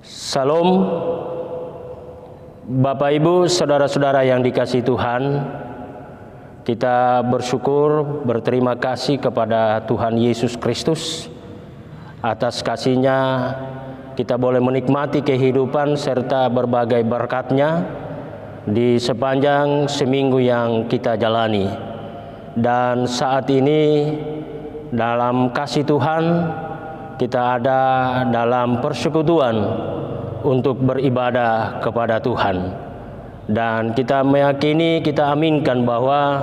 Salam, Bapak Ibu, saudara-saudara yang dikasihi Tuhan. Kita bersyukur, berterima kasih kepada Tuhan Yesus Kristus. Atas kasih-Nya kita boleh menikmati kehidupan serta berbagai berkat-Nya di sepanjang seminggu yang kita jalani. Dan saat ini dalam kasih Tuhan kita ada dalam persekutuan untuk beribadah kepada Tuhan. Dan kita meyakini, kita aminkan bahwa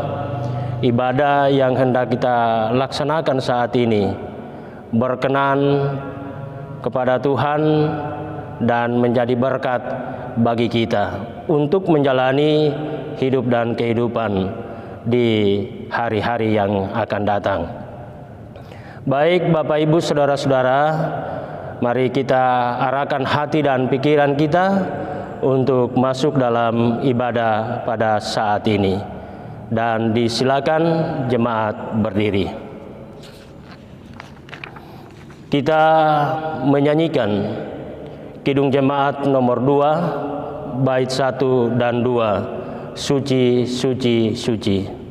ibadah yang hendak kita laksanakan saat ini berkenan kepada Tuhan dan menjadi berkat bagi kita untuk menjalani hidup dan kehidupan di hari-hari yang akan datang. Baik Bapak Ibu saudara-saudara, mari kita arahkan hati dan pikiran kita untuk masuk dalam ibadah pada saat ini. Dan disilakan jemaat berdiri. Kita menyanyikan Kidung Jemaat nomor 2, bait 1 dan 2, Suci, Suci, Suci.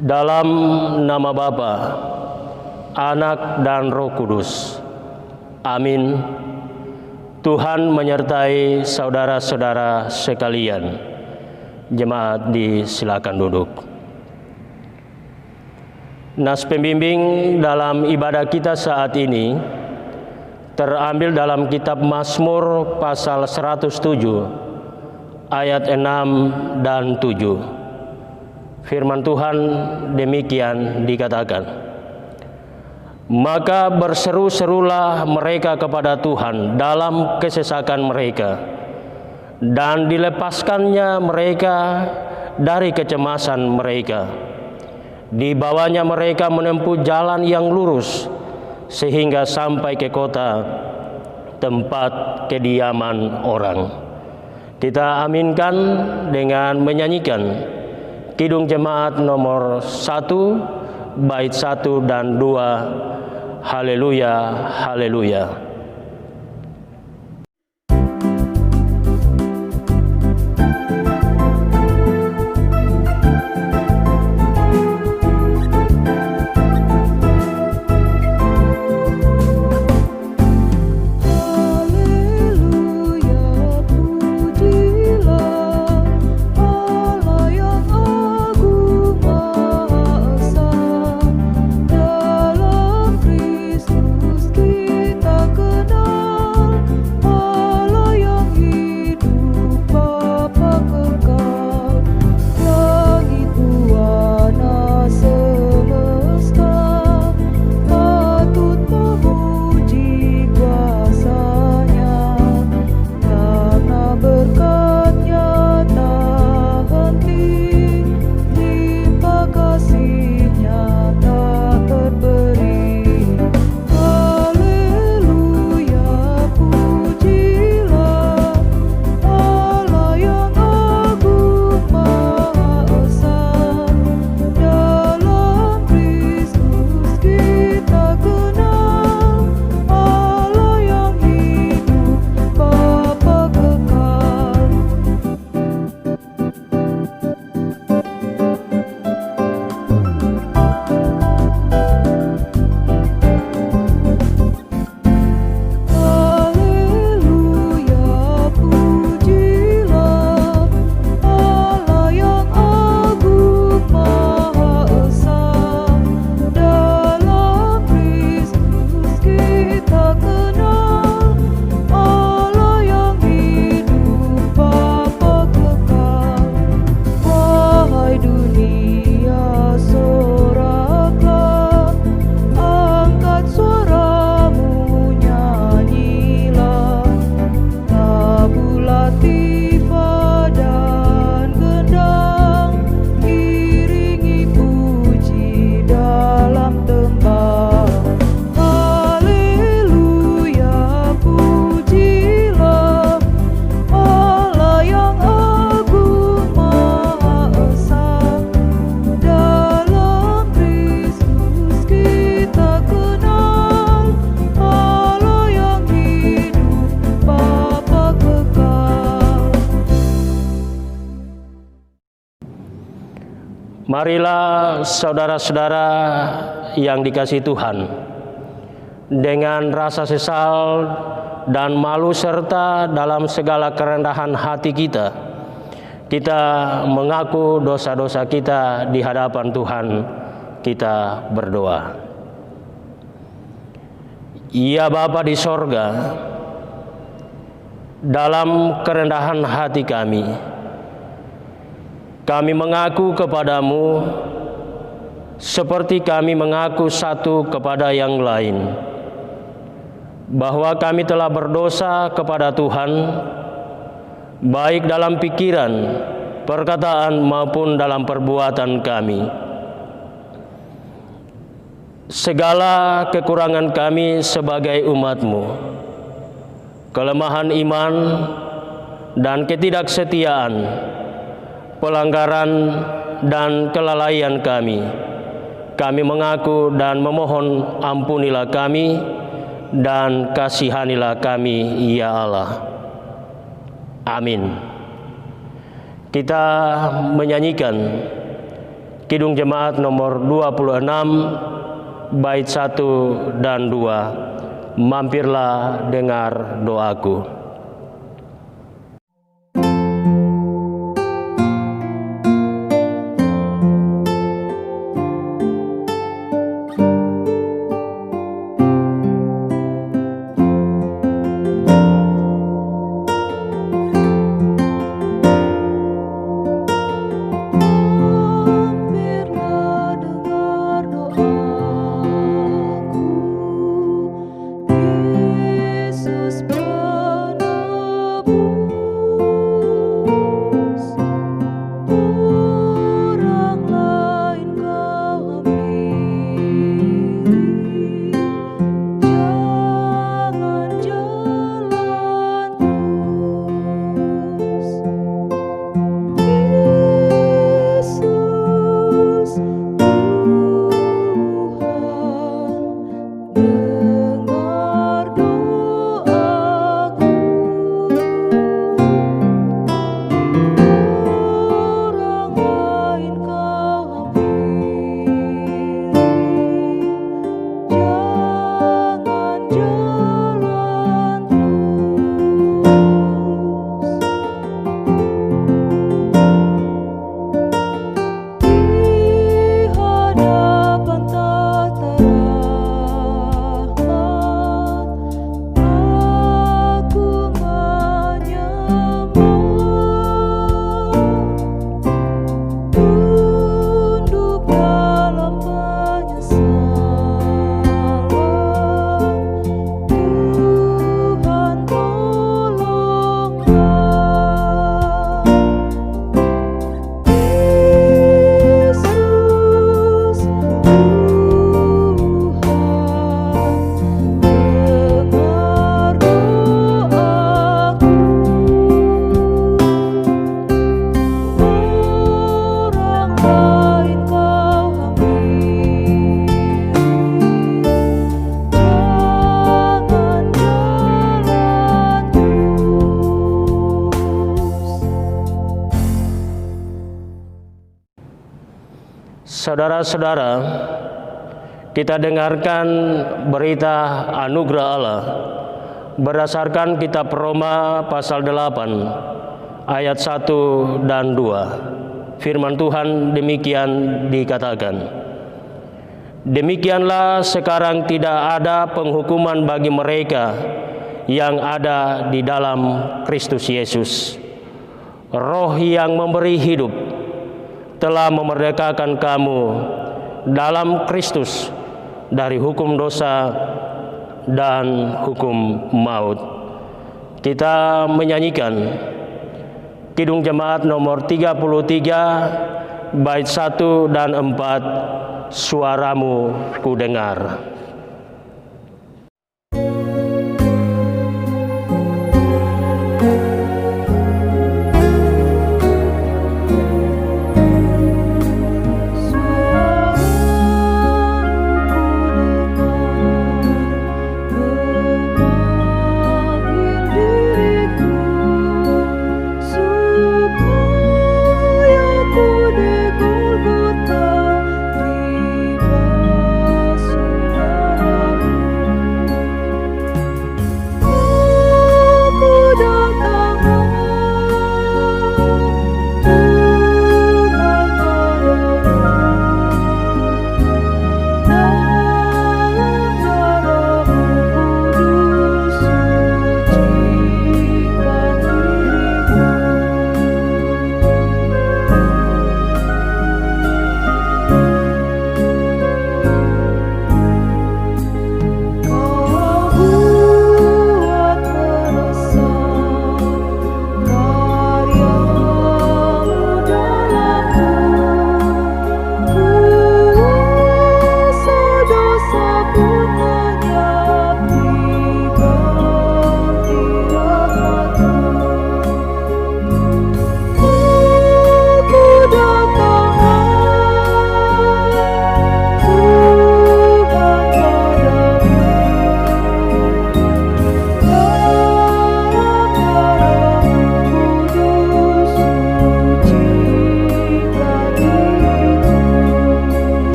Dalam nama Bapa, Anak dan Roh Kudus. Amin. Tuhan menyertai saudara-saudara sekalian. Jemaat disilakan duduk. Nas pembimbing dalam ibadah kita saat ini terambil dalam kitab Mazmur pasal 107 ayat 6 dan 7. Firman Tuhan demikian dikatakan, maka berseru-serulah mereka kepada Tuhan dalam kesesakan mereka, dan dilepaskannya mereka dari kecemasan mereka. Dibawanya mereka menempuh jalan yang lurus, sehingga sampai ke kota tempat kediaman orang. Kita aminkan dengan menyanyikan Kidung Jemaat nomor 1, bait 1 dan 2, Haleluya, Haleluya. Marilah saudara-saudara yang dikasihi Tuhan, dengan rasa sesal dan malu serta dalam segala kerendahan hati kita mengaku dosa-dosa kita di hadapan Tuhan. Kita berdoa. Ya Bapa di sorga, dalam kerendahan hati kami mengaku kepadamu seperti kami mengaku satu kepada yang lain, bahwa kami telah berdosa kepada Tuhan, baik dalam pikiran, perkataan maupun dalam perbuatan kami. Segala kekurangan kami sebagai umat-Mu, kelemahan iman dan ketidaksetiaan, pelanggaran dan kelalaian kami mengaku dan memohon ampunilah kami dan kasihanilah kami, ya Allah. Amin. Kita menyanyikan Kidung Jemaat nomor 26 bait 1 dan 2. Mampirlah dengar doaku. Saudara-saudara, kita dengarkan berita anugerah Allah berdasarkan kitab Roma pasal 8 ayat 1 dan 2. Firman Tuhan demikian dikatakan, demikianlah sekarang tidak ada penghukuman bagi mereka yang ada di dalam Kristus Yesus. Roh yang memberi hidup telah memerdekakan kamu dalam Kristus dari hukum dosa dan hukum maut. Kita menyanyikan Kidung Jemaat nomor 33 bait 1 dan 4, suaramu ku dengar.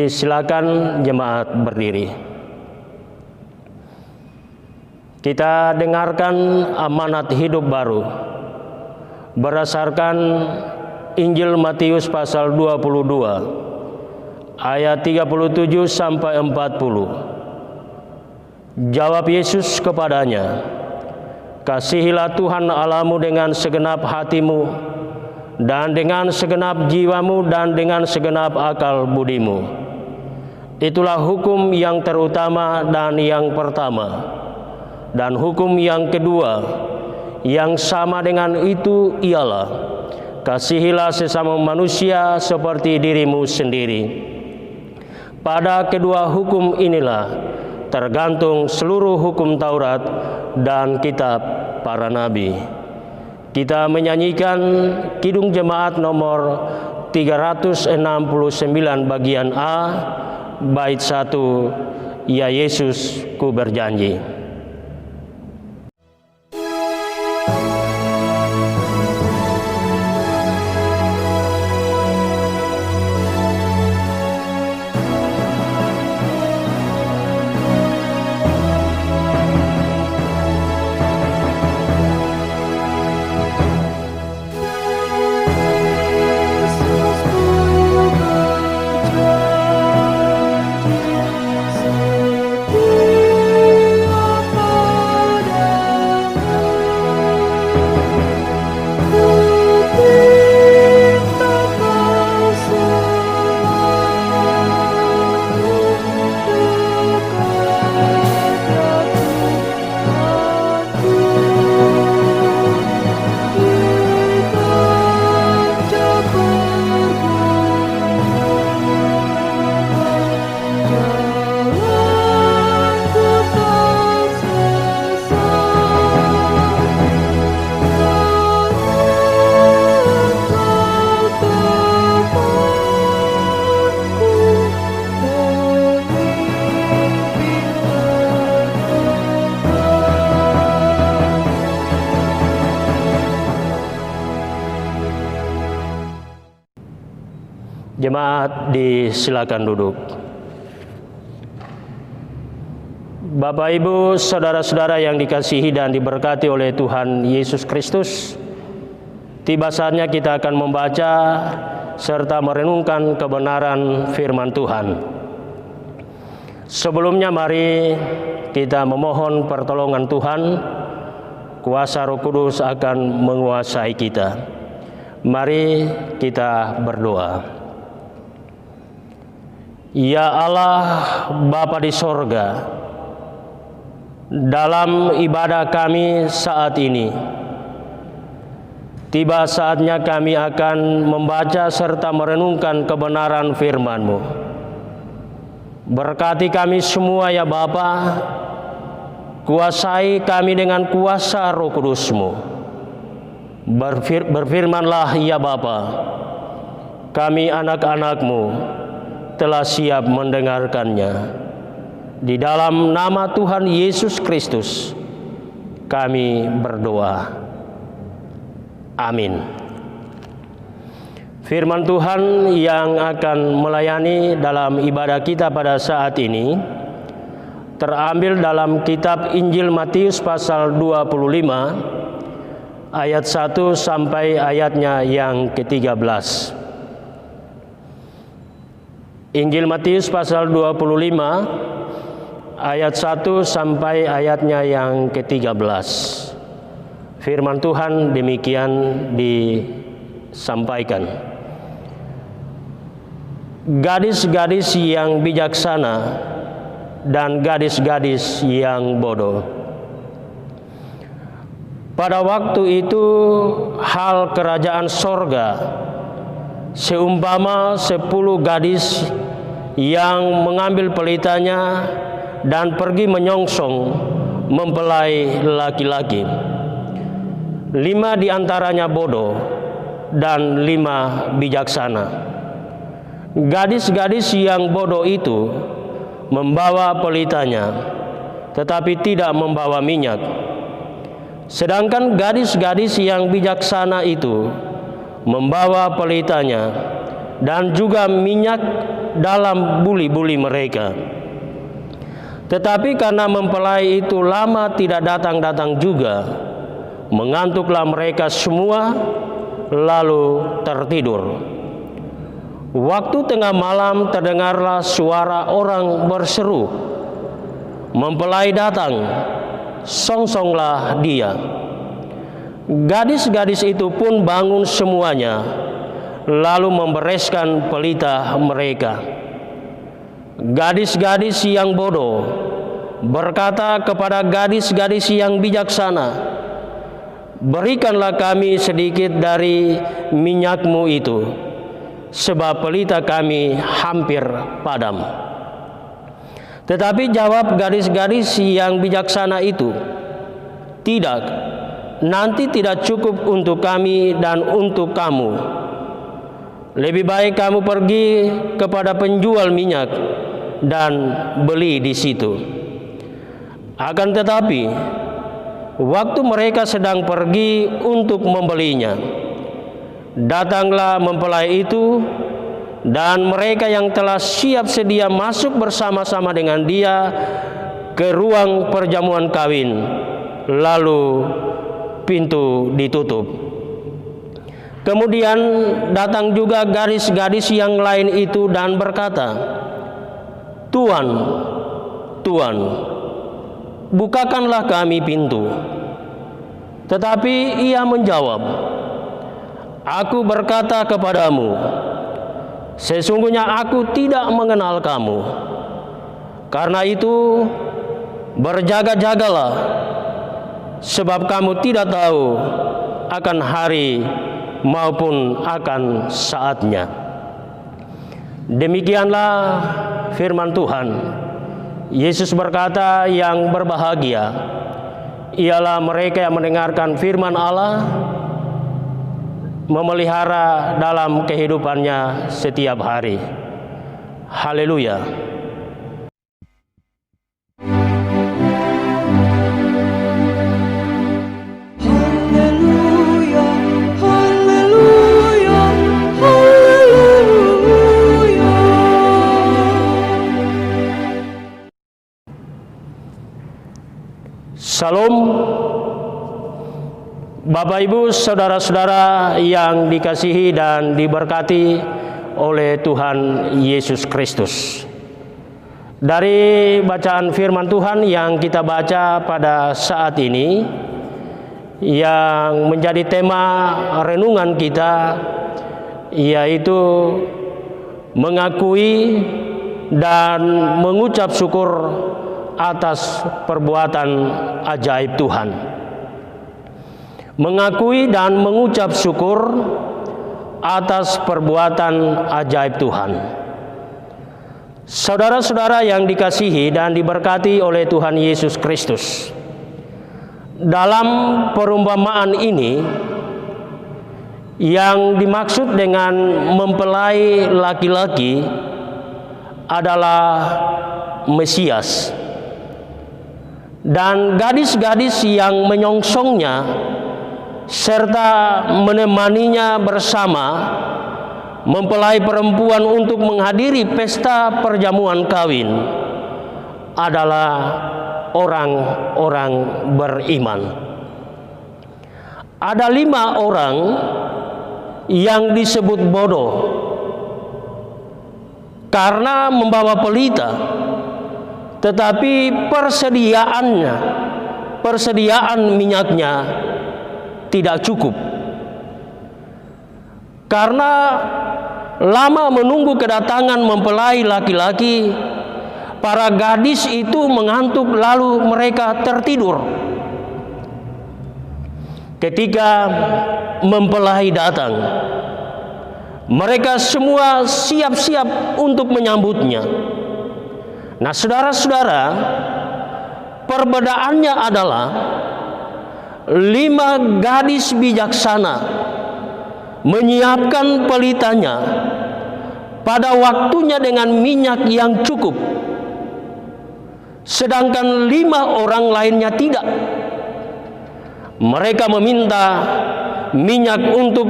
Silakan jemaat berdiri. Kita dengarkan amanat hidup baru berdasarkan Injil Matius pasal 22 ayat 37 sampai 40. Jawab Yesus kepadanya, "Kasihilah Tuhan Allahmu dengan segenap hatimu dan dengan segenap jiwamu dan dengan segenap akal budimu. Itulah hukum yang terutama dan yang pertama. Dan hukum yang kedua yang sama dengan itu ialah, kasihilah sesama manusia seperti dirimu sendiri. Pada kedua hukum inilah tergantung seluruh hukum Taurat dan kitab para nabi." Kita menyanyikan Kidung Jemaat nomor 369 bagian A, bait 1, "Ya Yesus, ku berjanji." Jemaat disilakan duduk. Bapak, Ibu, saudara-saudara yang dikasihi dan diberkati oleh Tuhan Yesus Kristus, tiba saatnya kita akan membaca serta merenungkan kebenaran firman Tuhan. Sebelumnya mari kita memohon pertolongan Tuhan. Kuasa Roh Kudus akan menguasai kita. Mari kita berdoa. Ya Allah, Bapa di sorga, dalam ibadah kami saat ini. Tiba saatnya kami akan membaca serta merenungkan kebenaran firman-Mu. Berkati kami semua ya Bapa, kuasai kami dengan kuasa Roh Kudus-Mu. Berfirmanlah ya Bapa, kami anak-anak-Mu telah siap mendengarkannya. Di dalam nama Tuhan Yesus Kristus kami berdoa. Amin. Firman Tuhan yang akan melayani dalam ibadah kita pada saat ini terambil dalam kitab Injil Matius pasal 25 ayat 1 sampai ayatnya yang ke-13. Injil Matius pasal 25 ayat 1 sampai ayatnya yang ke-13. Firman Tuhan demikian disampaikan. Gadis-gadis yang bijaksana dan gadis-gadis yang bodoh. Pada waktu itu hal kerajaan sorga seumpama 10 gadis yang mengambil pelitanya dan pergi menyongsong mempelai laki-laki. 5 di antaranya bodoh dan 5 bijaksana. Gadis-gadis yang bodoh itu membawa pelitanya, tetapi tidak membawa minyak. Sedangkan gadis-gadis yang bijaksana itu membawa pelitanya dan juga minyak dalam buli-buli mereka. Tetapi karena mempelai itu lama tidak datang-datang juga, mengantuklah mereka semua lalu tertidur. Waktu tengah malam terdengarlah suara orang berseru, "Mempelai datang, songsonglah dia." Gadis-gadis itu pun bangun semuanya, lalu membereskan pelita mereka. Gadis-gadis yang bodoh berkata kepada gadis-gadis yang bijaksana, "Berikanlah kami sedikit dari minyakmu itu, sebab pelita kami hampir padam." Tetapi jawab gadis-gadis yang bijaksana itu, "Tidak, nanti tidak cukup untuk kami dan untuk kamu. Lebih baik kamu pergi kepada penjual minyak dan beli di situ." Akan tetapi waktu mereka sedang pergi untuk membelinya, datanglah mempelai itu, dan mereka yang telah siap sedia masuk bersama-sama dengan dia ke ruang perjamuan kawin, lalu pintu ditutup. Kemudian datang juga gadis-gadis yang lain itu dan berkata, "Tuan, Tuan, bukakanlah kami pintu." Tetapi ia menjawab, "Aku berkata kepadamu, sesungguhnya aku tidak mengenal kamu. Karena itu berjaga-jagalah, sebab kamu tidak tahu akan hari maupun akan saatnya." Demikianlah firman Tuhan. Yesus berkata, yang berbahagia ialah mereka yang mendengarkan firman Allah, memelihara dalam kehidupannya setiap hari. Haleluya. Salam, Bapak Ibu, saudara-saudara yang dikasihi dan diberkati oleh Tuhan Yesus Kristus. Dari bacaan firman Tuhan yang kita baca pada saat ini, yang menjadi tema renungan kita, yaitu mengakui dan mengucap syukur atas perbuatan ajaib Tuhan, mengakui dan mengucap syukur atas perbuatan ajaib Tuhan. Saudara-saudara yang dikasihi dan diberkati oleh Tuhan Yesus Kristus, dalam perumpamaan ini yang dimaksud dengan mempelai laki-laki adalah Mesias, dan gadis-gadis yang menyongsongnya serta menemaninya bersama mempelai perempuan untuk menghadiri pesta perjamuan kawin adalah orang-orang beriman. Ada 5 orang yang disebut bodoh karena membawa pelita, tetapi persediaan minyaknya tidak cukup. Karena lama menunggu kedatangan mempelai laki-laki, para gadis itu mengantuk lalu mereka tertidur. Ketika mempelai datang, mereka semua siap-siap untuk menyambutnya. Nah, saudara-saudara, perbedaannya adalah 5 gadis bijaksana menyiapkan pelitanya pada waktunya dengan minyak yang cukup, sedangkan 5 orang lainnya tidak. Mereka meminta minyak untuk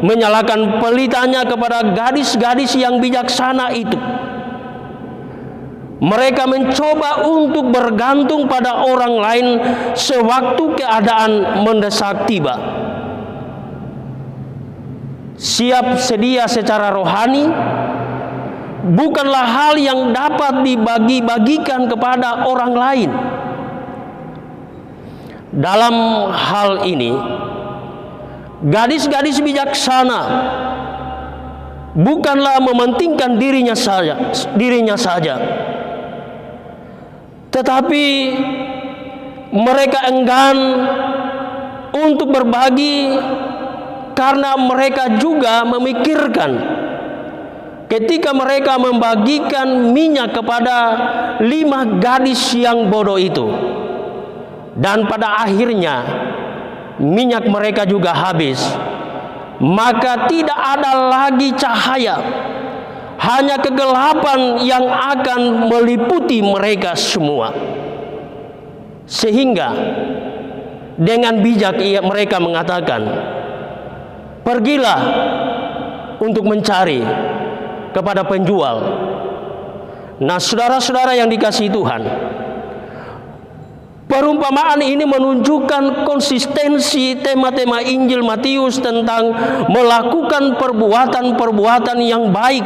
menyalakan pelitanya kepada gadis-gadis yang bijaksana itu. Mereka mencoba untuk bergantung pada orang lain sewaktu keadaan mendesak tiba. Siap sedia secara rohani bukanlah hal yang dapat dibagi-bagikan kepada orang lain. Dalam hal ini, gadis-gadis bijaksana bukanlah mementingkan dirinya saja, tetapi mereka enggan untuk berbagi karena mereka juga memikirkan ketika mereka membagikan minyak kepada 5 gadis yang bodoh itu, dan pada akhirnya minyak mereka juga habis, maka tidak ada lagi cahaya, hanya kegelapan yang akan meliputi mereka semua. Sehingga dengan bijak mereka mengatakan, pergilah untuk mencari kepada penjual. Nah, saudara-saudara yang dikasihi Tuhan, perumpamaan ini menunjukkan konsistensi tema-tema Injil Matius tentang melakukan perbuatan-perbuatan yang baik,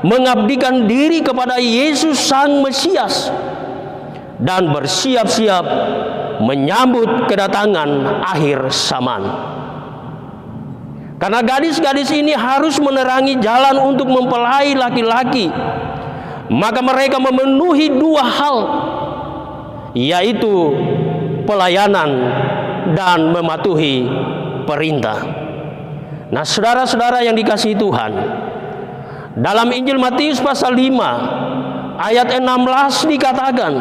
mengabdikan diri kepada Yesus Sang Mesias, dan bersiap-siap menyambut kedatangan akhir zaman. Karena gadis-gadis ini harus menerangi jalan untuk mempelai laki-laki, maka mereka memenuhi 2 hal, yaitu pelayanan dan mematuhi perintah. Nah, saudara-saudara yang dikasihi Tuhan, dalam Injil Matius pasal 5 ayat 16 dikatakan,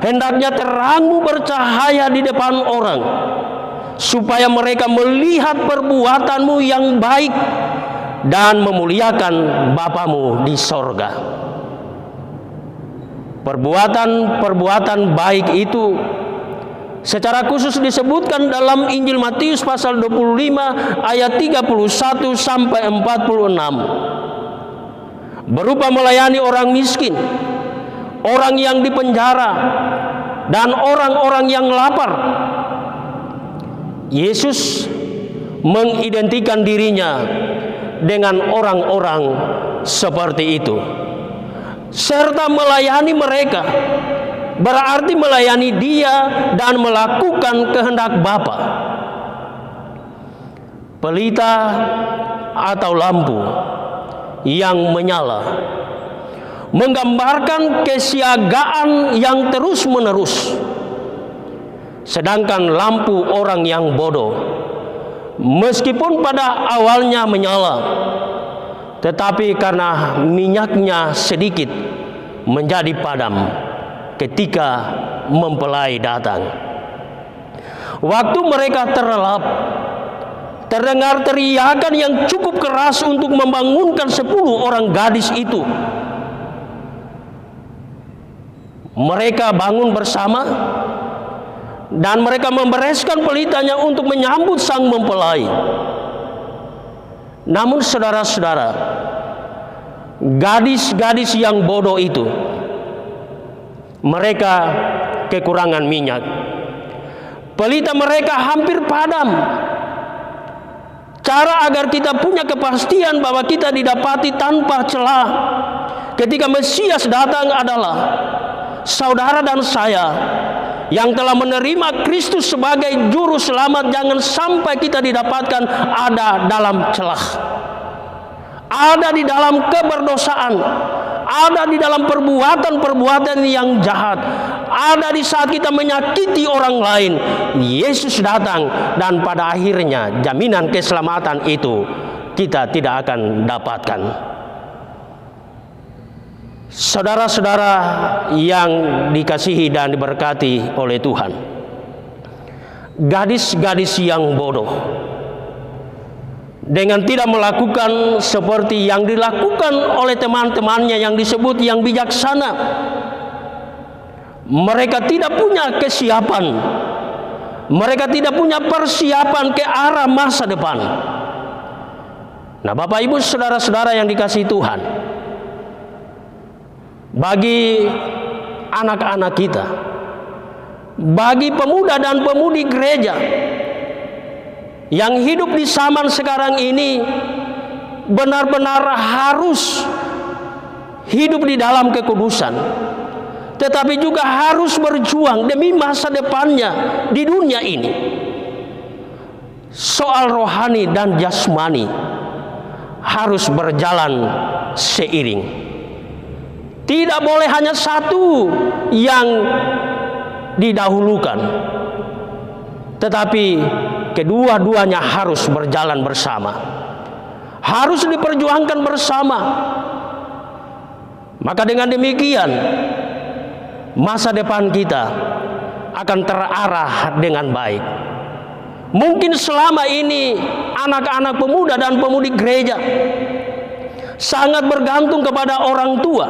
hendaknya terangmu bercahaya di depan orang, supaya mereka melihat perbuatanmu yang baik dan memuliakan Bapamu di sorga. Perbuatan-perbuatan baik itu secara khusus disebutkan dalam Injil Matius pasal 25 ayat 31 sampai 46. Berupa melayani orang miskin, orang yang dipenjara, dan orang-orang yang lapar. Yesus mengidentikan dirinya dengan orang-orang seperti itu, serta melayani mereka berarti melayani Dia dan melakukan kehendak Bapa. Pelita atau lampu yang menyala menggambarkan kesiagaan yang terus-menerus. Sedangkan lampu orang yang bodoh, meskipun pada awalnya menyala, tetapi karena minyaknya sedikit menjadi padam ketika mempelai datang. Waktu mereka terlelap, terdengar teriakan yang cukup keras untuk membangunkan 10 orang gadis itu. Mereka bangun bersama dan mereka membereskan pelitanya untuk menyambut sang mempelai. Namun saudara-saudara, gadis-gadis yang bodoh itu, mereka kekurangan minyak. Pelita mereka hampir padam. Cara agar kita punya kepastian bahwa kita didapati tanpa celah ketika Mesias datang adalah saudara dan saya yang telah menerima Kristus sebagai juru selamat, jangan sampai kita didapatkan ada dalam celah, ada di dalam keberdosaan, ada di dalam perbuatan-perbuatan yang jahat, ada di saat kita menyakiti orang lain. Yesus datang dan pada akhirnya jaminan keselamatan itu kita tidak akan dapatkan. Saudara-saudara yang dikasihi dan diberkati oleh Tuhan, gadis-gadis yang bodoh dengan tidak melakukan seperti yang dilakukan oleh teman-temannya yang disebut yang bijaksana, mereka tidak punya kesiapan, mereka tidak punya persiapan ke arah masa depan. Nah, Bapak Ibu saudara-saudara yang dikasihi Tuhan, bagi anak-anak kita, bagi pemuda dan pemudi gereja yang hidup di zaman sekarang ini, benar-benar harus hidup di dalam kekudusan, tetapi juga harus berjuang demi masa depannya di dunia ini. Soal rohani dan jasmani harus berjalan seiring. Tidak boleh hanya satu yang didahulukan, tetapi kedua-duanya harus berjalan bersama, harus diperjuangkan bersama. Maka dengan demikian masa depan kita akan terarah dengan baik. Mungkin selama ini anak-anak pemuda dan pemudi gereja sangat bergantung kepada orang tua.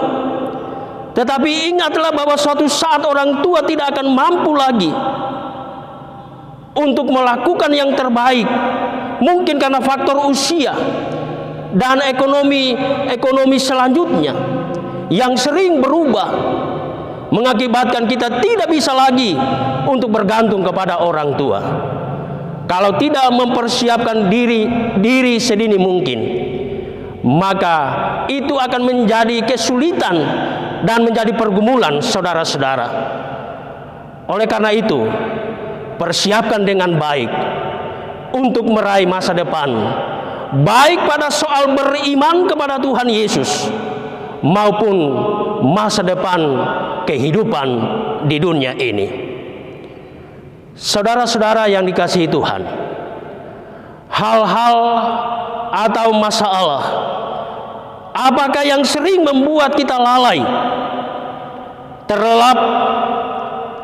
Tetapi ingatlah bahwa suatu saat orang tua tidak akan mampu lagi untuk melakukan yang terbaik. Mungkin karena faktor usia dan ekonomi selanjutnya yang sering berubah, mengakibatkan kita tidak bisa lagi untuk bergantung kepada orang tua. Kalau tidak mempersiapkan diri sedini mungkin, maka itu akan menjadi kesulitan dan menjadi pergumulan saudara-saudara. Oleh karena itu, persiapkan dengan baik untuk meraih masa depan, baik pada soal beriman kepada Tuhan Yesus maupun masa depan kehidupan di dunia ini. Saudara-saudara yang dikasihi Tuhan, hal-hal atau masalah apakah yang sering membuat kita lalai, terlelap,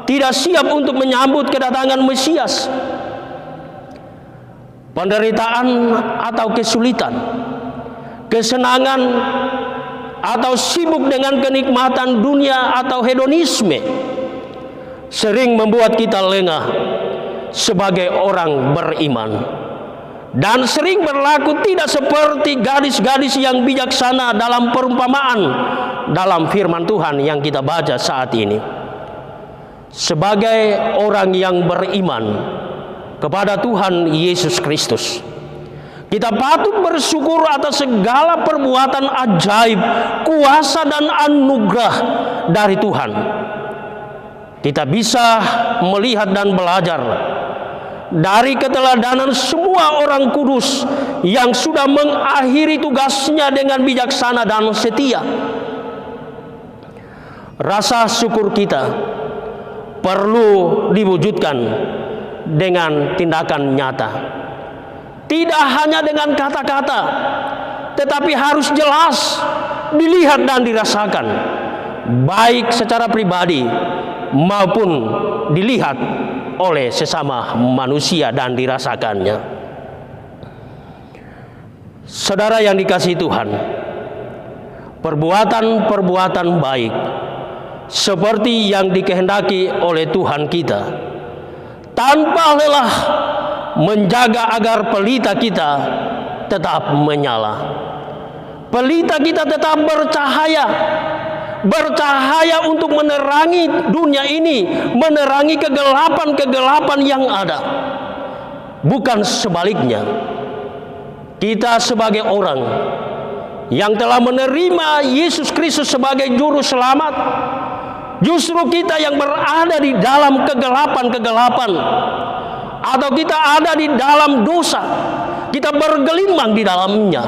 tidak siap untuk menyambut kedatangan Mesias? Penderitaan atau kesulitan, kesenangan atau sibuk dengan kenikmatan dunia atau hedonisme sering membuat kita lengah sebagai orang beriman, dan sering berlaku tidak seperti gadis-gadis yang bijaksana dalam perumpamaan dalam firman Tuhan yang kita baca saat ini. Sebagai orang yang beriman kepada Tuhan Yesus Kristus, kita patut bersyukur atas segala perbuatan ajaib, kuasa dan anugerah dari Tuhan. Kita bisa melihat dan belajar dari keteladanan semua orang kudus yang sudah mengakhiri tugasnya dengan bijaksana dan setia. Rasa syukur kita perlu diwujudkan dengan tindakan nyata. Tidak hanya dengan kata-kata, tetapi harus jelas dilihat dan dirasakan, baik secara pribadi maupun dilihat oleh sesama manusia dan dirasakannya. Saudara yang dikasihi Tuhan, perbuatan-perbuatan baik seperti yang dikehendaki oleh Tuhan kita, tanpa lelah menjaga agar pelita kita tetap menyala. Pelita kita tetap bercahaya, bercahaya untuk menerangi dunia ini, menerangi kegelapan-kegelapan yang ada. Bukan sebaliknya. Kita sebagai orang yang telah menerima Yesus Kristus sebagai juru selamat, justru kita yang berada di dalam kegelapan-kegelapan, atau kita ada di dalam dosa, kita bergelimang di dalamnya.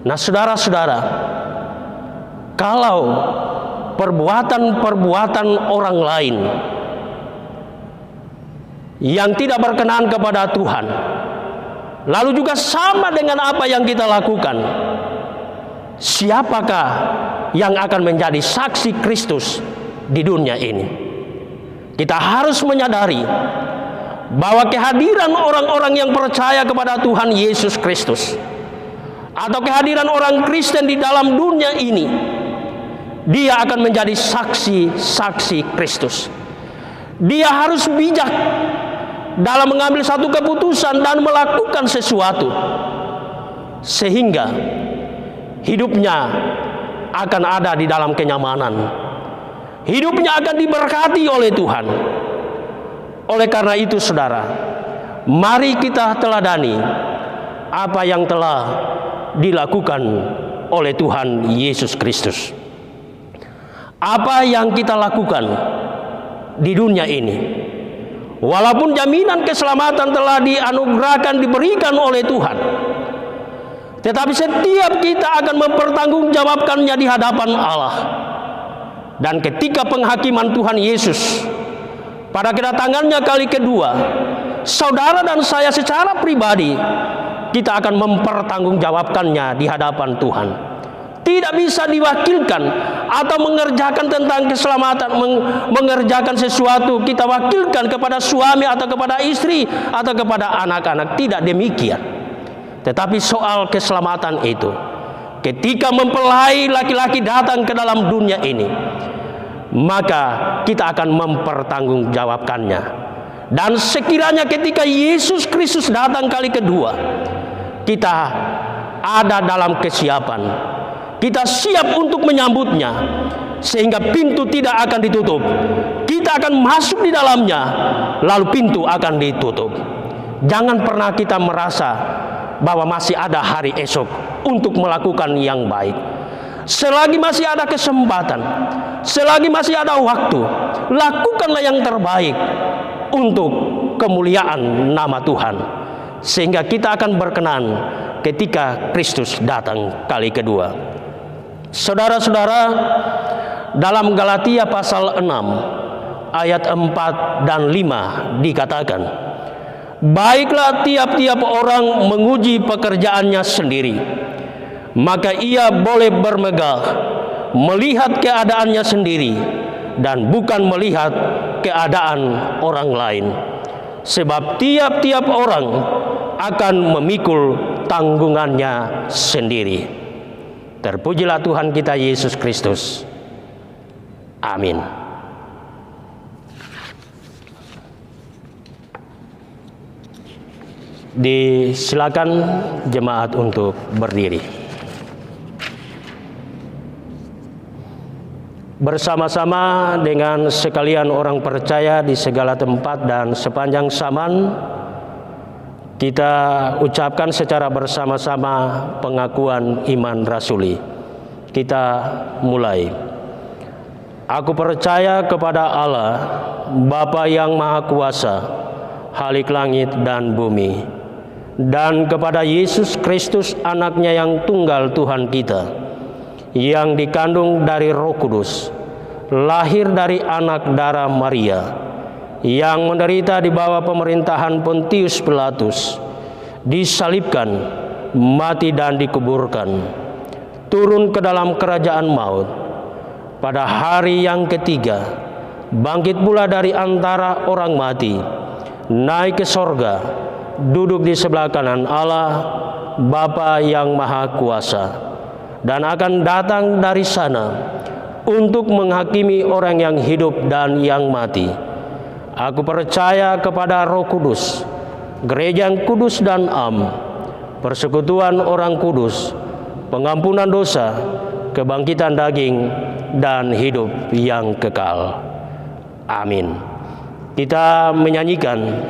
Nah, saudara-saudara, kalau perbuatan-perbuatan orang lain yang tidak berkenan kepada Tuhan, lalu juga sama dengan apa yang kita lakukan, siapakah yang akan menjadi saksi Kristus di dunia ini? Kita harus menyadari bahwa kehadiran orang-orang yang percaya kepada Tuhan Yesus Kristus, atau kehadiran orang Kristen di dalam dunia ini, dia akan menjadi saksi-saksi Kristus. Dia harus bijak dalam mengambil satu keputusan dan melakukan sesuatu, sehingga hidupnya akan ada di dalam kenyamanan. Hidupnya akan diberkati oleh Tuhan. Oleh karena itu, saudara, mari kita teladani apa yang telah dilakukan oleh Tuhan Yesus Kristus. Apa yang kita lakukan di dunia ini, walaupun jaminan keselamatan telah dianugerahkan, diberikan oleh Tuhan, tetapi setiap kita akan mempertanggungjawabkannya di hadapan Allah. Dan ketika penghakiman Tuhan Yesus pada kedatangannya kali kedua, saudara dan saya secara pribadi, kita akan mempertanggungjawabkannya di hadapan Tuhan. Tidak bisa diwakilkan atau mengerjakan tentang keselamatan, mengerjakan sesuatu kita wakilkan kepada suami atau kepada istri atau kepada anak-anak. Tidak demikian. Tetapi soal keselamatan itu, ketika mempelai laki-laki datang ke dalam dunia ini, maka kita akan mempertanggungjawabkannya. Dan sekiranya ketika Yesus Kristus datang kali kedua, kita ada dalam kesiapan, kita siap untuk menyambutnya, sehingga pintu tidak akan ditutup. Kita akan masuk di dalamnya, lalu pintu akan ditutup. Jangan pernah kita merasa bahwa masih ada hari esok untuk melakukan yang baik. Selagi masih ada kesempatan, selagi masih ada waktu, lakukanlah yang terbaik untuk kemuliaan nama Tuhan, sehingga kita akan berkenan ketika Kristus datang kali kedua. Saudara-saudara, dalam Galatia pasal 6 ayat 4 dan 5 dikatakan, baiklah tiap-tiap orang menguji pekerjaannya sendiri, maka ia boleh bermegah melihat keadaannya sendiri dan bukan melihat keadaan orang lain, sebab tiap-tiap orang akan memikul tanggungannya sendiri. Terpujilah Tuhan kita Yesus Kristus. Amin. Disilakan jemaat untuk berdiri. Bersama-sama dengan sekalian orang percaya di segala tempat dan sepanjang zaman, kita ucapkan secara bersama-sama pengakuan iman rasuli. Kita mulai. Aku percaya kepada Allah, Bapa yang Maha Kuasa, Khalik langit dan bumi, dan kepada Yesus Kristus, anaknya yang tunggal Tuhan kita, yang dikandung dari Roh Kudus, lahir dari anak darah Maria, yang menderita di bawah pemerintahan Pontius Pilatus, disalibkan, mati dan dikuburkan, turun ke dalam kerajaan maut. Pada hari yang ketiga, bangkit pula dari antara orang mati, naik ke sorga, duduk di sebelah kanan Allah, Bapa yang Maha Kuasa, dan akan datang dari sana untuk menghakimi orang yang hidup dan yang mati. Aku percaya kepada Roh Kudus, gereja yang kudus dan am, persekutuan orang kudus, pengampunan dosa, kebangkitan daging, dan hidup yang kekal. Amin. Kita menyanyikan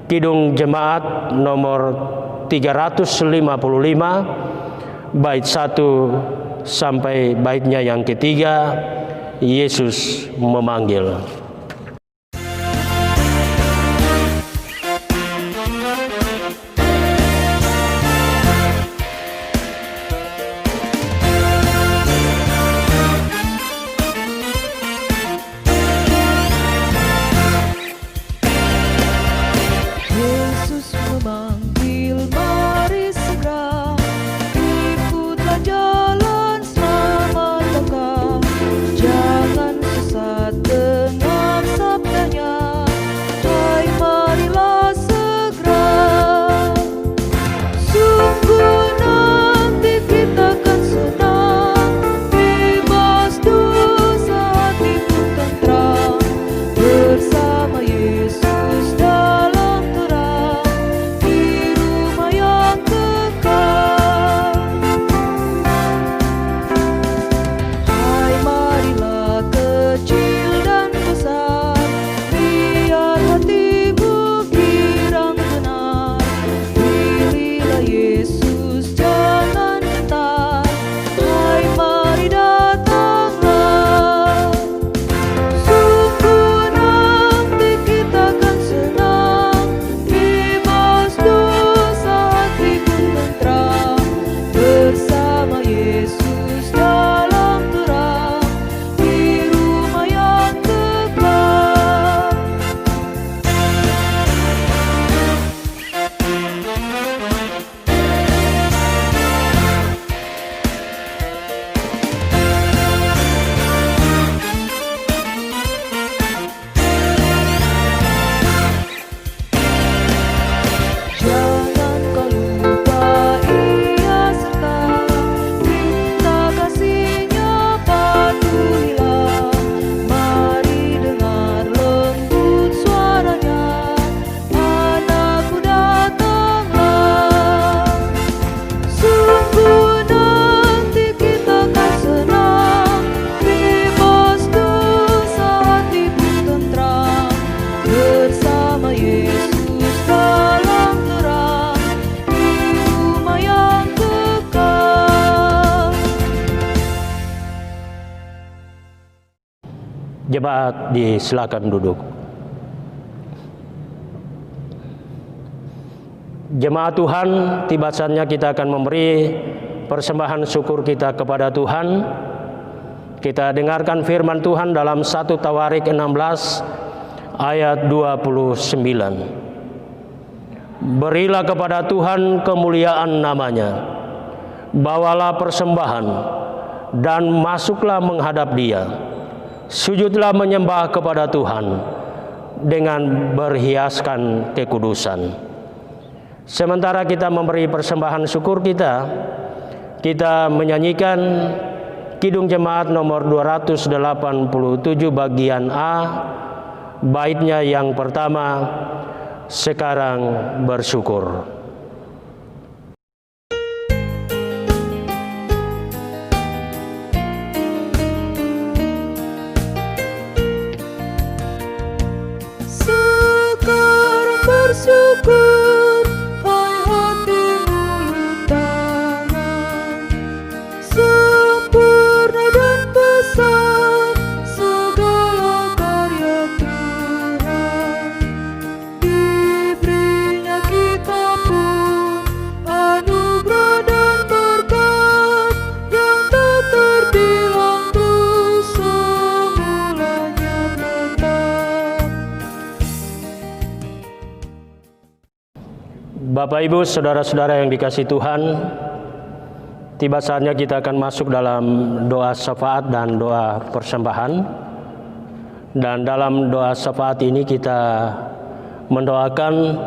Kidung Jemaat nomor 355, bait 1 sampai baitnya yang ketiga, Yesus memanggil. Jemaat disilakan duduk. Jemaat Tuhan, tiba saatnya kita akan memberi persembahan syukur kita kepada Tuhan. Kita dengarkan firman Tuhan dalam 1 Tawarik 16 ayat 29. Berilah kepada Tuhan kemuliaan namanya, bawalah persembahan dan masuklah menghadap Dia. Sujudlah menyembah kepada Tuhan dengan berhiaskan kekudusan. Sementara kita memberi persembahan syukur kita menyanyikan Kidung Jemaat nomor 287 bagian A, baitnya yang pertama, sekarang bersyukur. Bersyukur, hai hatimu tangan, sempurna dan besar segala karya Tuhan. Diberinya kita Bapak, Ibu, saudara-saudara yang dikasihi Tuhan, tiba saatnya kita akan masuk dalam doa syafaat dan doa persembahan. Dan dalam doa syafaat ini kita mendoakan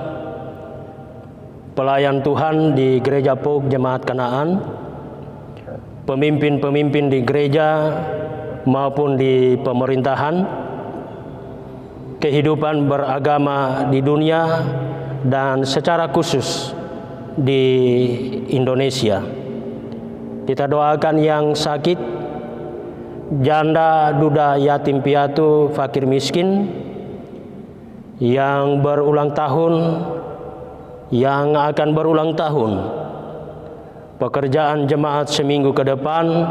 pelayan Tuhan di Gereja POG Jemaat Kanaan, pemimpin-pemimpin di gereja maupun di pemerintahan, kehidupan beragama di dunia, dan secara khusus di Indonesia. Kita doakan yang sakit, janda, duda, yatim piatu, fakir miskin, yang berulang tahun, yang akan berulang tahun, pekerjaan jemaat seminggu ke depan,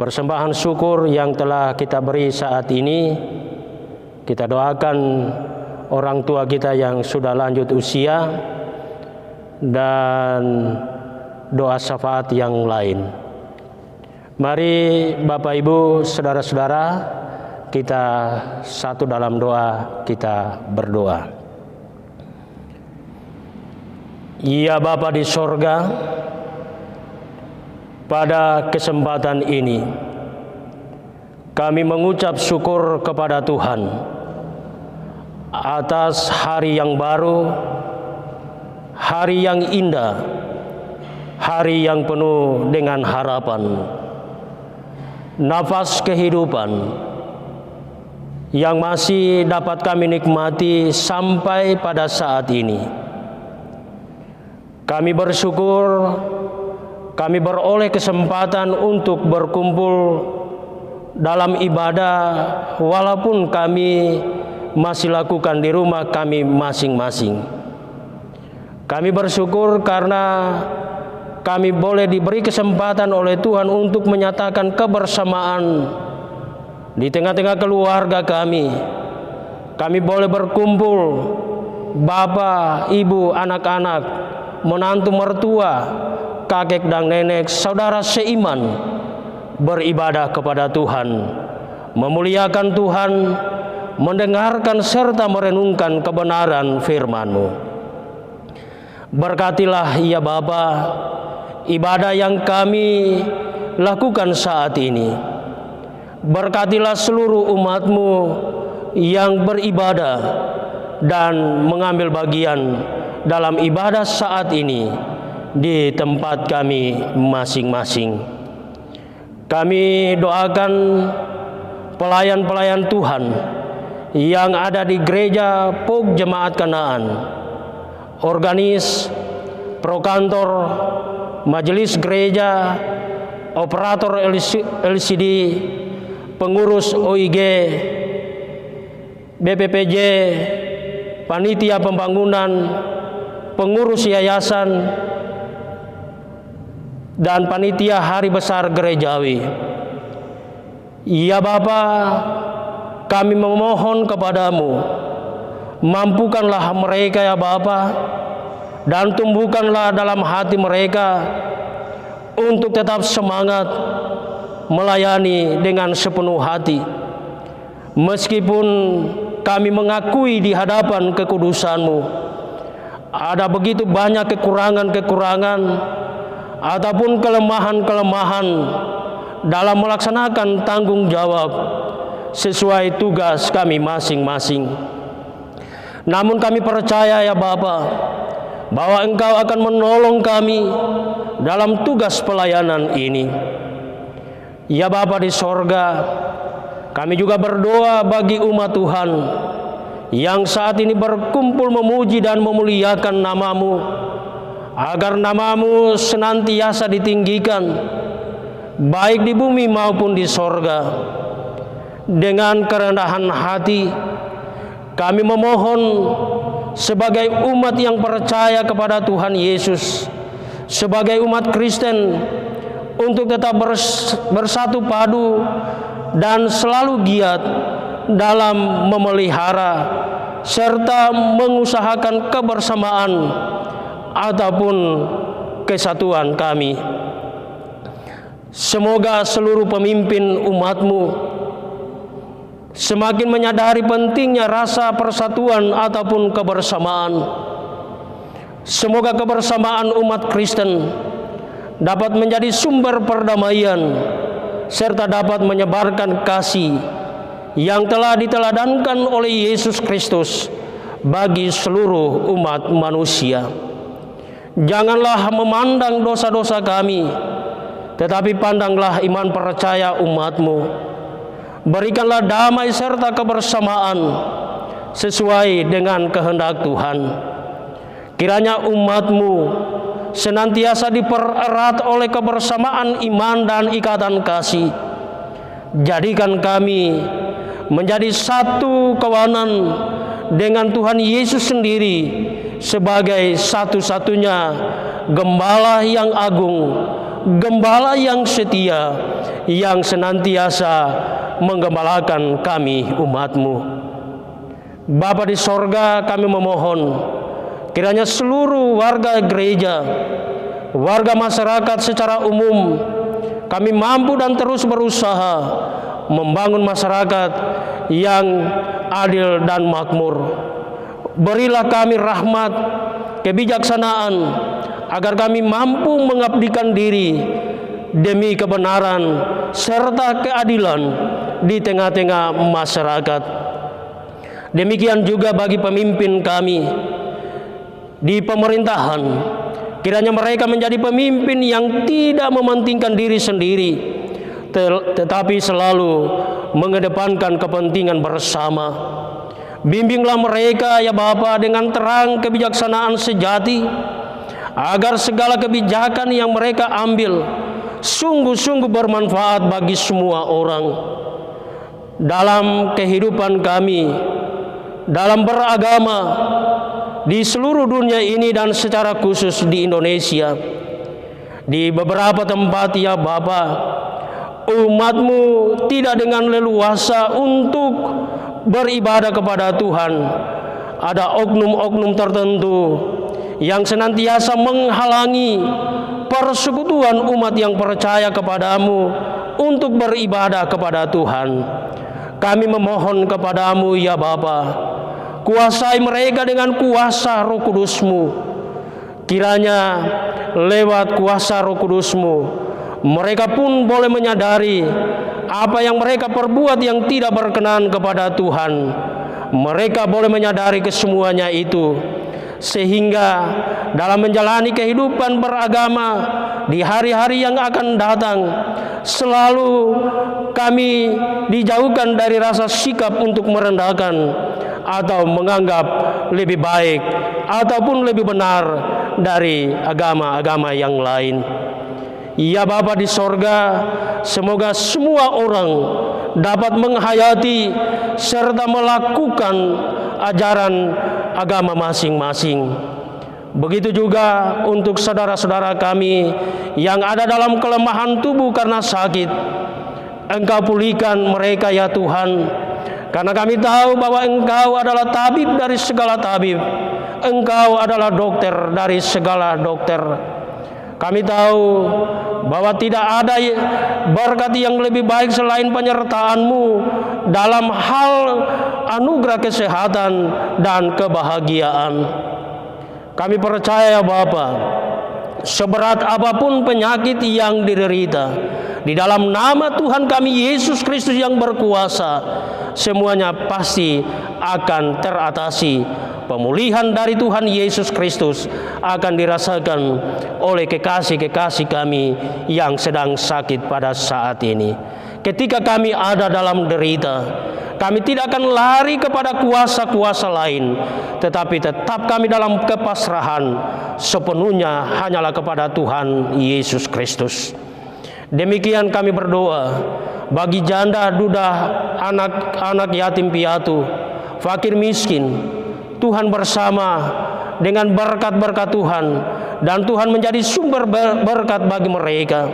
persembahan syukur yang telah kita beri saat ini. Kita doakan orang tua kita yang sudah lanjut usia, dan doa syafaat yang lain. Mari Bapak, Ibu, saudara-saudara, kita satu dalam doa, kita berdoa. Ya Bapa di sorga, pada kesempatan ini kami mengucap syukur kepada Tuhan atas hari yang baru, hari yang indah, hari yang penuh dengan harapan, nafas kehidupan yang masih dapat kami nikmati sampai pada saat ini. Kami bersyukur kami beroleh kesempatan untuk berkumpul dalam ibadah, walaupun kami masih lakukan di rumah kami masing-masing. Kami bersyukur karena kami boleh diberi kesempatan oleh Tuhan untuk menyatakan kebersamaan di tengah-tengah keluarga kami. Kami boleh berkumpul, bapak, ibu, anak-anak, menantu, mertua, kakek dan nenek, saudara seiman, beribadah kepada Tuhan, memuliakan Tuhan, mendengarkan serta merenungkan kebenaran firman-Mu. Berkatilah ya Bapa ibadah yang kami lakukan saat ini. Berkatilah seluruh umat-Mu yang beribadah dan mengambil bagian dalam ibadah saat ini di tempat kami masing-masing. Kami doakan pelayan-pelayan Tuhan yang ada di Gereja POG Jemaat Kanaan, organis, prokantor, majelis gereja, operator LCD, pengurus OIG, BPPJ, panitia pembangunan, pengurus yayasan, dan panitia hari besar gerejawi. Ya Bapa, kami memohon kepadamu, mampukanlah mereka ya Bapa, dan tumbuhkanlah dalam hati mereka untuk tetap semangat melayani dengan sepenuh hati. Meskipun kami mengakui di hadapan kekudusan-Mu ada begitu banyak kekurangan-kekurangan ataupun kelemahan-kelemahan dalam melaksanakan tanggung jawab sesuai tugas kami masing-masing. Namun kami percaya ya Bapa, bahwa Engkau akan menolong kami dalam tugas pelayanan ini. Ya Bapa di sorga, kami juga berdoa bagi umat Tuhan yang saat ini berkumpul memuji dan memuliakan nama-Mu, agar nama-Mu senantiasa ditinggikan, baik di bumi maupun di sorga. Dengan kerendahan hati, kami memohon sebagai umat yang percaya kepada Tuhan Yesus, sebagai umat Kristen, untuk tetap bersatu padu dan selalu giat dalam memelihara serta mengusahakan kebersamaan ataupun kesatuan kami. Semoga seluruh pemimpin umat-Mu semakin menyadari pentingnya rasa persatuan ataupun kebersamaan, Semoga kebersamaan umat Kristen dapat menjadi sumber perdamaian serta dapat menyebarkan kasih yang telah diteladankan oleh Yesus Kristus bagi seluruh umat manusia. Janganlah memandang dosa-dosa kami, tetapi pandanglah iman percaya umat-Mu. Berikanlah damai serta kebersamaan sesuai dengan kehendak Tuhan. Kiranya umat-Mu senantiasa dipererat oleh kebersamaan iman dan ikatan kasih. Jadikan kami menjadi satu kawanan dengan Tuhan Yesus sendiri sebagai satu-satunya gembala yang agung, gembala yang setia, yang senantiasa menggembalakan kami umat-Mu. Bapa di sorga, kami memohon kiranya seluruh warga gereja, warga masyarakat secara umum, kami mampu dan terus berusaha membangun masyarakat yang adil dan makmur. Berilah kami rahmat, kebijaksanaan, agar kami mampu mengabdikan diri demi kebenaran serta keadilan di tengah-tengah masyarakat. Demikian juga bagi pemimpin kami di pemerintahan, kiranya mereka menjadi pemimpin yang tidak mementingkan diri sendiri, tetapi selalu mengedepankan kepentingan bersama. Bimbinglah mereka ya Bapa dengan terang kebijaksanaan sejati, agar segala kebijakan yang mereka ambil sungguh-sungguh bermanfaat bagi semua orang. Dalam kehidupan kami, dalam beragama di seluruh dunia ini dan secara khusus di Indonesia, di beberapa tempat ya Bapa, umat-Mu tidak dengan leluasa untuk beribadah kepada Tuhan. Ada oknum-oknum tertentu yang senantiasa menghalangi persekutuan umat yang percaya kepadamu untuk beribadah kepada Tuhan. Kami memohon kepadamu ya Bapa, kuasai mereka dengan kuasa Roh Kudus-Mu. Kiranya lewat kuasa Roh Kudus-Mu, mereka pun boleh menyadari apa yang mereka perbuat yang tidak berkenan kepada Tuhan. Mereka boleh menyadari kesemuanya itu, sehingga dalam menjalani kehidupan beragama di hari-hari yang akan datang, selalu kami dijauhkan dari rasa sikap untuk merendahkan atau menganggap lebih baik ataupun lebih benar dari agama-agama yang lain. Ya Bapa di sorga, semoga semua orang dapat menghayati serta melakukan ajaran agama masing-masing. Begitu juga untuk saudara-saudara kami yang ada dalam kelemahan tubuh karena sakit. Engkau pulihkan mereka ya Tuhan, karena kami tahu bahwa Engkau adalah tabib dari segala tabib. Engkau adalah dokter dari segala dokter. Kami tahu bahwa tidak ada berkat yang lebih baik selain penyertaan-Mu dalam hal anugerah kesehatan dan kebahagiaan. Kami percaya Bapa, seberat apapun penyakit yang diderita, di dalam nama Tuhan kami Yesus Kristus yang berkuasa, semuanya pasti akan teratasi. Pemulihan dari Tuhan Yesus Kristus akan dirasakan oleh kekasih-kekasih kami yang sedang sakit pada saat ini. Ketika kami ada dalam derita, kami tidak akan lari kepada kuasa-kuasa lain, tetapi tetap kami dalam kepasrahan sepenuhnya hanyalah kepada Tuhan Yesus Kristus. Demikian kami berdoa bagi janda, duda, anak-anak yatim piatu, fakir miskin. Tuhan bersama dengan berkat-berkat Tuhan, dan Tuhan menjadi sumber berkat bagi mereka.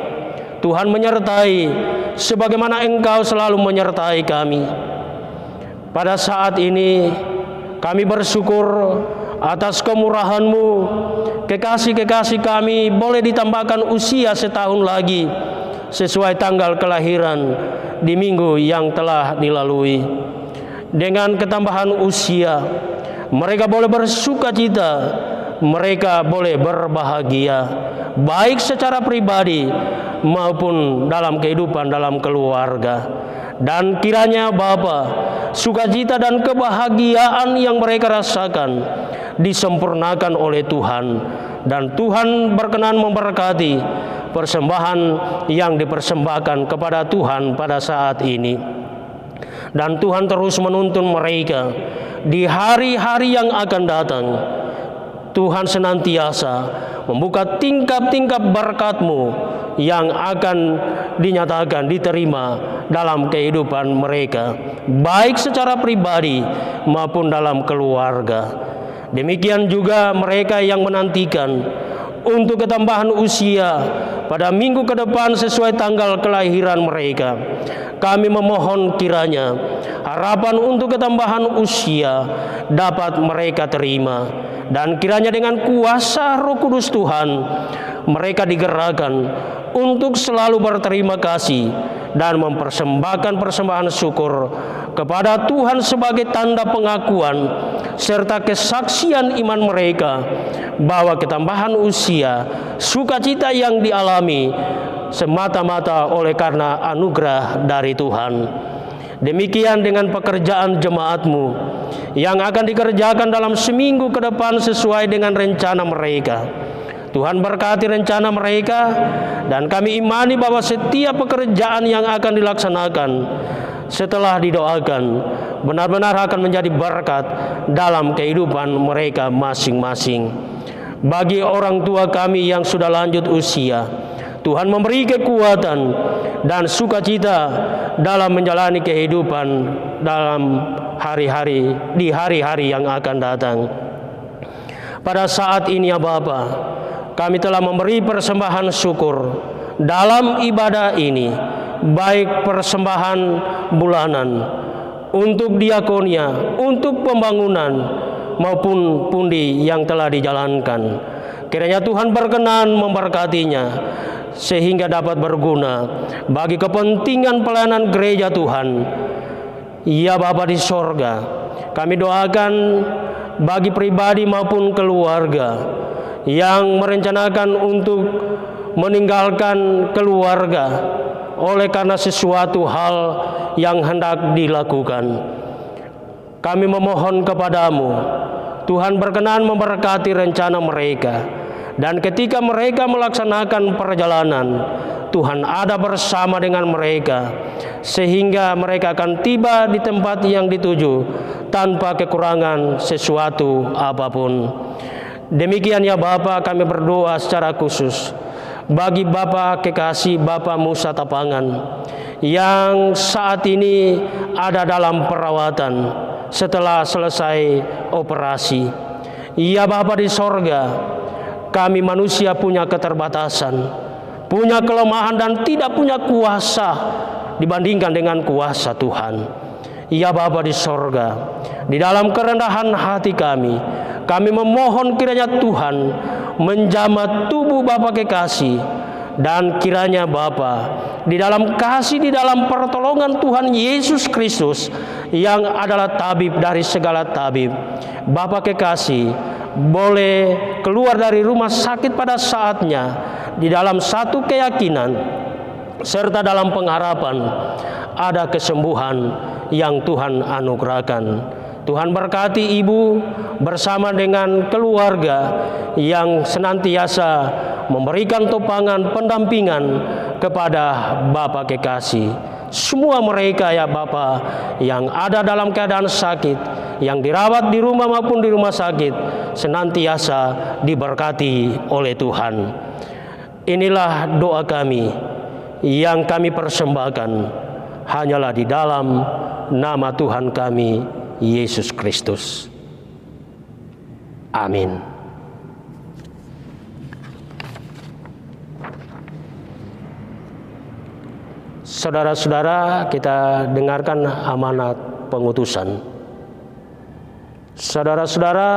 Tuhan menyertai sebagaimana Engkau selalu menyertai kami. Pada saat ini kami bersyukur atas kemurahan-Mu. Kekasih-kekasih kami boleh ditambahkan usia setahun lagi sesuai tanggal kelahiran di minggu yang telah dilalui. Dengan ketambahan usia, mereka boleh bersuka cita mereka boleh berbahagia, baik secara pribadi maupun dalam kehidupan dalam keluarga. Dan kiranya Bapa, sukacita dan kebahagiaan yang mereka rasakan disempurnakan oleh Tuhan, dan Tuhan berkenan memberkati persembahan yang dipersembahkan kepada Tuhan pada saat ini. Dan Tuhan terus menuntun mereka di hari-hari yang akan datang. Tuhan senantiasa membuka tingkap-tingkap berkat-Mu yang akan dinyatakan, diterima dalam kehidupan mereka, baik secara pribadi maupun dalam keluarga. Demikian juga mereka yang menantikan untuk ketambahan usia pada minggu ke depan sesuai tanggal kelahiran mereka. Kami memohon kiranya harapan untuk ketambahan usia dapat mereka terima, dan kiranya dengan kuasa Roh Kudus Tuhan mereka digerakkan untuk selalu berterima kasih dan mempersembahkan persembahan syukur kepada Tuhan sebagai tanda pengakuan serta kesaksian iman mereka bahwa ketambahan usia, sukacita yang dialami semata-mata oleh karena anugerah dari Tuhan. Demikian dengan pekerjaan jemaat-Mu yang akan dikerjakan dalam seminggu ke depan sesuai dengan rencana mereka. Tuhan berkati rencana mereka, dan kami imani bahwa setiap pekerjaan yang akan dilaksanakan setelah didoakan benar-benar akan menjadi berkat dalam kehidupan mereka masing-masing. Bagi orang tua kami yang sudah lanjut usia, Tuhan memberi kekuatan dan sukacita dalam menjalani kehidupan dalam di hari-hari yang akan datang. Pada saat ini ya Bapa, kami telah memberi persembahan syukur dalam ibadah ini, baik persembahan bulanan untuk diakonia, untuk pembangunan maupun pundi yang telah dijalankan. Kiranya Tuhan berkenan memberkatinya sehingga dapat berguna bagi kepentingan pelayanan gereja Tuhan. Ya Bapa di sorga, kami doakan bagi pribadi maupun keluarga yang merencanakan untuk meninggalkan keluarga oleh karena sesuatu hal yang hendak dilakukan. Kami memohon kepadamu, Tuhan berkenan memberkati rencana mereka, dan ketika mereka melaksanakan perjalanan, Tuhan ada bersama dengan mereka sehingga mereka akan tiba di tempat yang dituju tanpa kekurangan sesuatu apapun. Demikian ya Bapa, kami berdoa secara khusus bagi Bapak kekasih Bapak Musa Tapangan yang saat ini ada dalam perawatan setelah selesai operasi. Ya Bapa di sorga, kami manusia punya keterbatasan, punya kelemahan dan tidak punya kuasa dibandingkan dengan kuasa Tuhan. Ya Bapa di sorga, di dalam kerendahan hati kami memohon kiranya Tuhan menjamah tubuh Bapa kekasih, dan kiranya Bapa di dalam kasih, di dalam pertolongan Tuhan Yesus Kristus yang adalah tabib dari segala tabib, Bapa kekasih boleh keluar dari rumah sakit pada saatnya di dalam satu keyakinan serta dalam pengharapan ada kesembuhan yang Tuhan anugerahkan. Tuhan berkati ibu bersama dengan keluarga yang senantiasa memberikan topangan pendampingan kepada Bapak kekasih. Semua mereka ya Bapa yang ada dalam keadaan sakit, yang dirawat di rumah maupun di rumah sakit, senantiasa diberkati oleh Tuhan. Inilah doa kami yang kami persembahkan hanyalah di dalam nama Tuhan kami Yesus Kristus. Amin. Saudara-saudara, kita dengarkan amanat pengutusan. Saudara-saudara,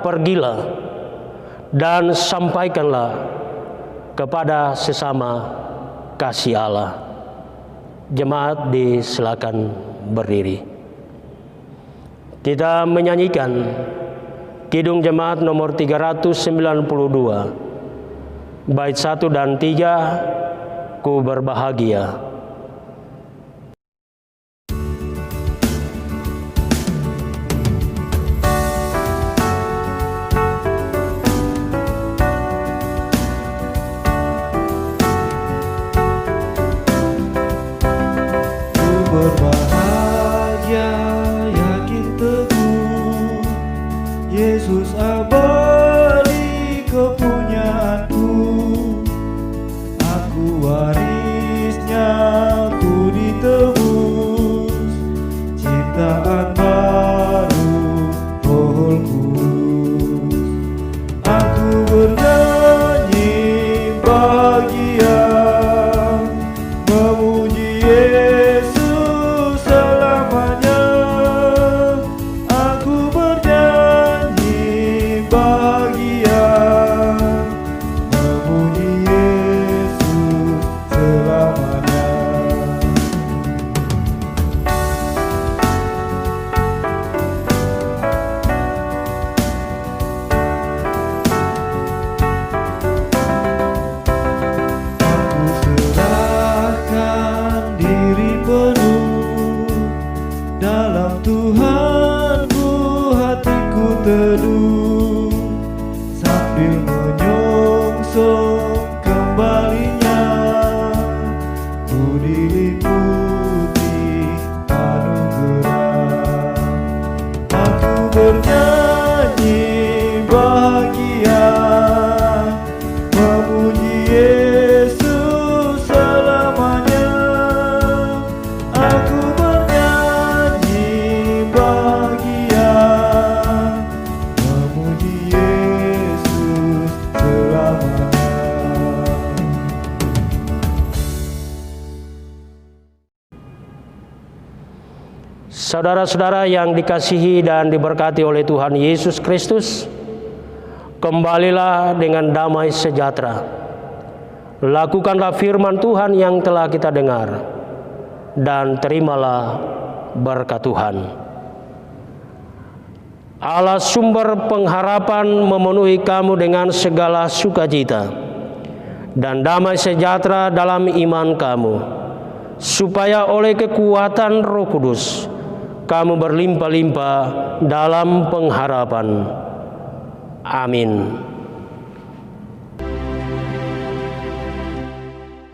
pergilah dan sampaikanlah kepada sesama kasih Allah. Jemaat disilakan berdiri. Kita menyanyikan Kidung Jemaat nomor 392, bait 1 dan 3, Ku berbahagia. Berbahagia, yakin teguh, Yesus abadi kepunyaanku. Aku warisnya, ku ditebus, ciptaan baru, Roh Kudus. Aku bernyanyi bahagia, memuji Yesus selamanya. Aku bernyanyi bahagia, memuji Yesus selamanya. Aku serahkan diri penuh, dalam Tuhanku hatiku teduh, sambil menyongsong kembalinya, ku diliputi anugerah. Aku bernyanyi bahagia, memuji Yesus selamanya. Aku bernyanyi bahagia, memuji Yesus selamanya. Saudara-saudara yang dikasihi dan diberkati oleh Tuhan Yesus Kristus, kembalilah dengan damai sejahtera. Lakukanlah firman Tuhan yang telah kita dengar, dan terimalah berkat Tuhan. Allah sumber pengharapan memenuhi kamu dengan segala sukacita dan damai sejahtera dalam iman kamu, supaya oleh kekuatan Roh Kudus kamu berlimpah-limpah dalam pengharapan. Amin.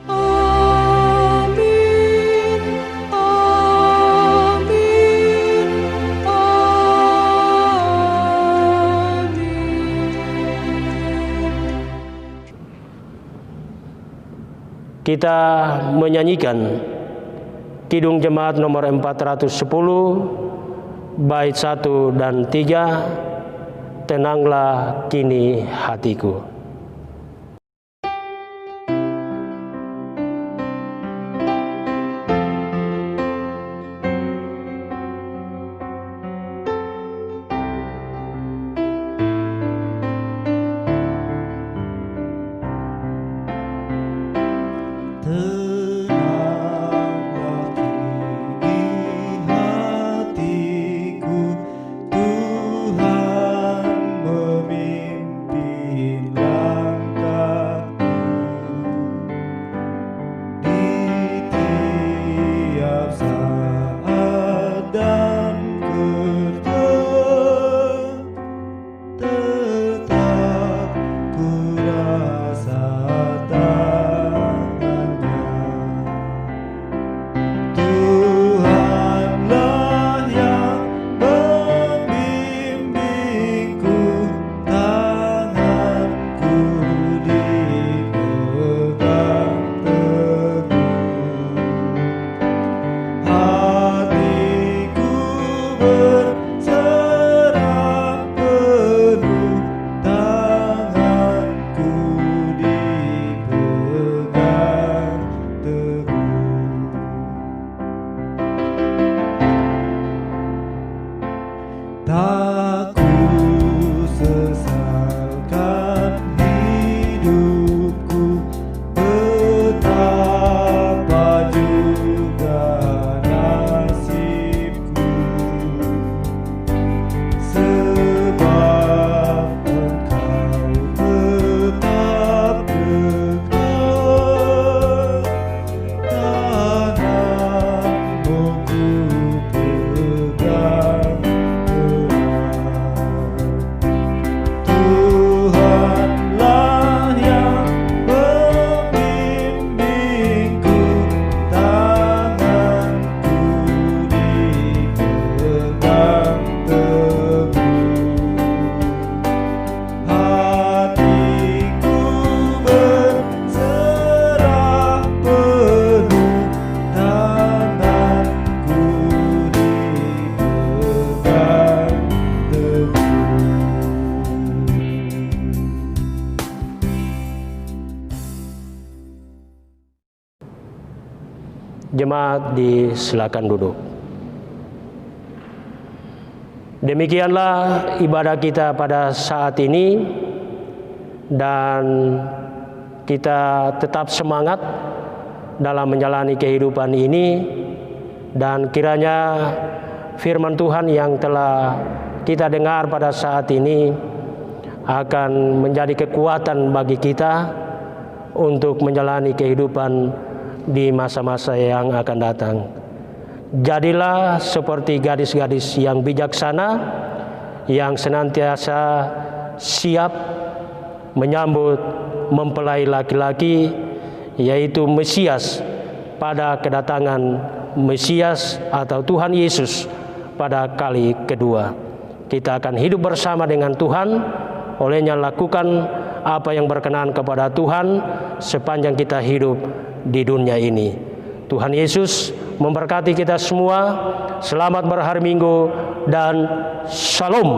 Amin, amin, amin. Kita menyanyikan Kidung Jemaat nomor 410, bait 1 dan 3, Tenanglah kini hatiku. Tenanglah kini hatiku, Tuhan memimpin langkahku. Di tiap saat dan kerja, tetap ku rasa Tuhanlah yang membimbingku, tanganku dipegang teguh. Hatiku berserah penuh, tanganku dipegang teguh. Tak ku sesalkan hidupku, betapa juga nasibku, sebab Jemaat disilakan duduk. Demikianlah ibadah kita pada saat ini, dan kita tetap semangat dalam menjalani kehidupan ini, dan kiranya firman Tuhan yang telah kita dengar pada saat ini akan menjadi kekuatan bagi kita untuk menjalani kehidupan di masa-masa yang akan datang. Jadilah seperti gadis-gadis yang bijaksana, yang senantiasa siap menyambut mempelai laki-laki, yaitu Mesias pada kedatangan Mesias atau Tuhan Yesus pada kali kedua. Kita akan hidup bersama dengan Tuhan, olehnya lakukan apa yang berkenan kepada Tuhan sepanjang kita hidup di dunia ini. Tuhan Yesus memberkati kita semua. Selamat berhari Minggu dan Shalom.